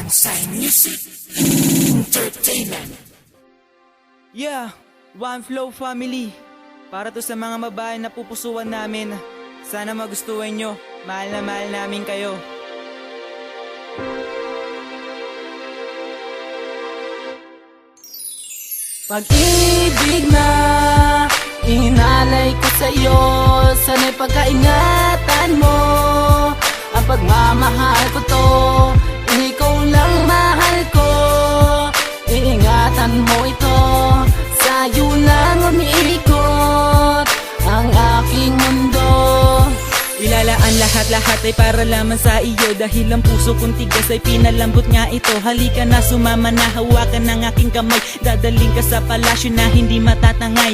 Bonsai Music Entertainment. Yeah, One Flow Family. Para to sa mga babae na pupusuan namin. Sana magustuhan nyo. Mahal na mahal namin kayo. Pag-ibig na inalay ko sa'yo, sana'y pagkaingatan mo. Ang pagmamahal ko to, ikaw lang mahal ko. Iingatan mo ito, sa'yo lang umiikot ang aking mundo. Ilalaan lahat-lahat ay para lamang sa iyo. Dahil ang puso kong tigas ay pinalambot nga ito. Halika na, sumama na, hawakan ng aking kamay. Dadaling ka sa palasyo na hindi matatangay.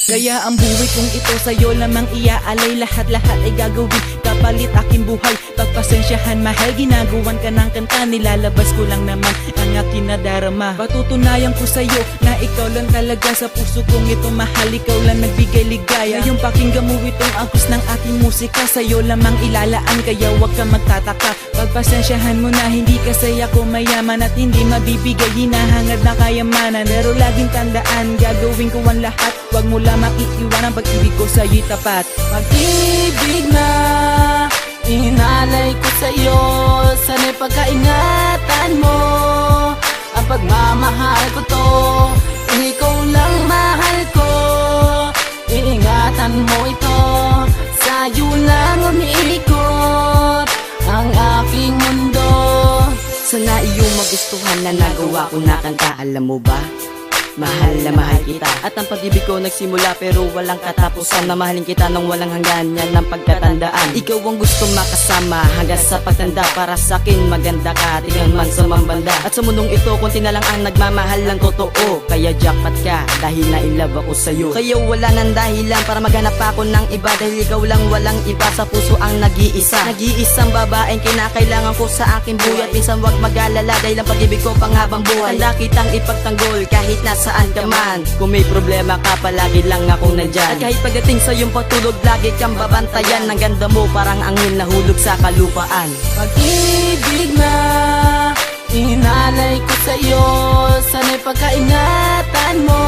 Kaya ang buhay kong ito sa'yo lamang iaalay. Lahat-lahat ay gagawin kapalit aking buhay. Pagpasensyahan mahal, ginagawan ka ng kanta. Nilalabas ko lang naman ang aking nadarama. Patutunayan ko sa'yo na ikaw lang talaga. Sa puso kong ito mahal, ikaw lang nagbigay ligaya. Ngayong pakinggan mo itong agos ng aking musika. Sa'yo lamang ilalaan, kaya huwag ka magtataka. Pagpasensyahan mo na hindi kasi ako mayaman at hindi mabibigay hinahangad na kayamanan. Pero laging tandaan, gagawin ko ang lahat. Huwag mo lamang iiwan ang pag-ibig ko sa'yo'y tapat. Pag-ibig na inalay ko sa'yo, sana'y pagkaingatan mo. Ang pagmamahal ko to, ikaw lang mahal ko. Iingatan mo ito, sa'yo lang umiikot ang aking mundo. Sana iyong magustuhan na nagawa ko na kanta, alam mo ba? Mahal na mahal kita. At ang pag-ibig ko nagsimula pero walang katapusan. Na mahalin kita nang walang hanggan, yan ang pagkatandaan. Ikaw ang gusto makasama hanggang sa pagtanda. Para sa'kin maganda ka, tingnan man sa mambanda. At sa mundong ito, konti na lang ang nagmamahal ng totoo. Kaya jackpot ka, dahil na-inlove ako sa'yo. Kaya wala nang dahilan para maghanap ako ng iba. Dahil ikaw lang walang iba, sa puso ang nag-iisa. Nag-iisang babaeng kinakailangan ko sa aking buhay. At minsan wag mag-alala, dahil ang pag-ibig ko panghabang buhay. Handa kitang ipagtanggol kahit saan ka man. Kung may problema ka, palagi lang akong nandyan. At kahit pagdating sa iyong patulog, lagi kang babantayan. Ang ganda mo parang angin na hulog sa kalupaan. Pag-ibig na inalay ko sa'yo, sana'y pagkaingatan mo.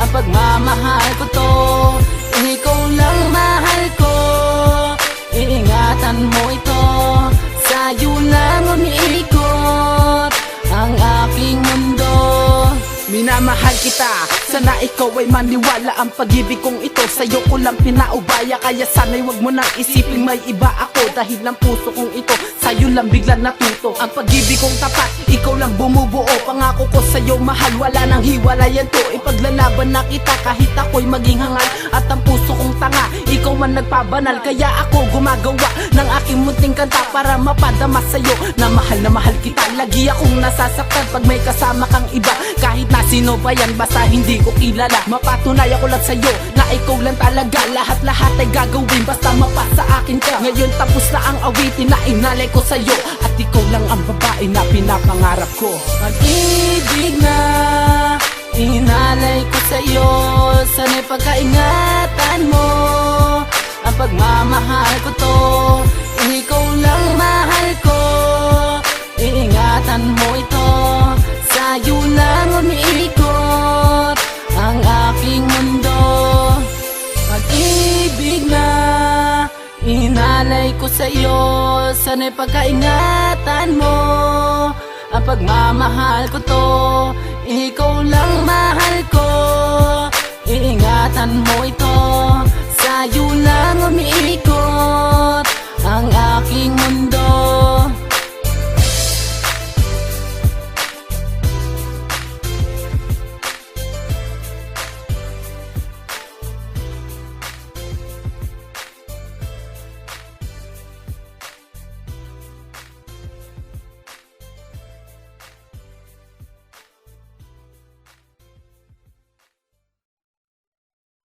Ang pagmamahal ko to, ikaw lang mahal ko. Iingatan mo ito, sa'yo lang umiikot ang aking mundo. Minamahal kita, sana ikaw ay maniwala. Ang pag-ibig kong ito sa'yo ko lang pinaubaya. Kaya sana'y wag mo nang isipin may iba ako. Dahil ang puso kong ito sa'yo lang bigla natuto. Ang pag-ibig kong tapat, ikaw lang bumubuo. Pangako ko sa'yo mahal, wala nang hiwalayan to. Ipaglalaban na kita kahit ako'y maging hangal. At ang puso kong tanga, ikaw man nagpabanal. Kaya ako gumagawa ng aking munting kanta para mapadama sa'yo na mahal kita. Lagi akong nasasaktan pag may kasama kang iba. Kahit na sino ba yan, basta hindi ko kilala. Mapatunayan ko lang sa'yo na ikaw lang talaga. Lahat-lahat ay gagawin basta mapasa akin ka. Ngayon tapos na ang awitin na inalay ko sa'yo. At ikaw lang ang babae na pinapangarap ko. Pag-ibig na inalay ko sa'yo, sana'y pagkaingatan mo. Ang pagmamahal ko to, ikaw lang mahal ko. Iingatan mo ito, sa'yo lang umiikot ang aking mundo. Pag-ibig na inalay ko sa'yo, sana'y pagkaingatan mo. Ang pagmamahal ko to, ikaw lang mahal ko. Iingatan mo ito,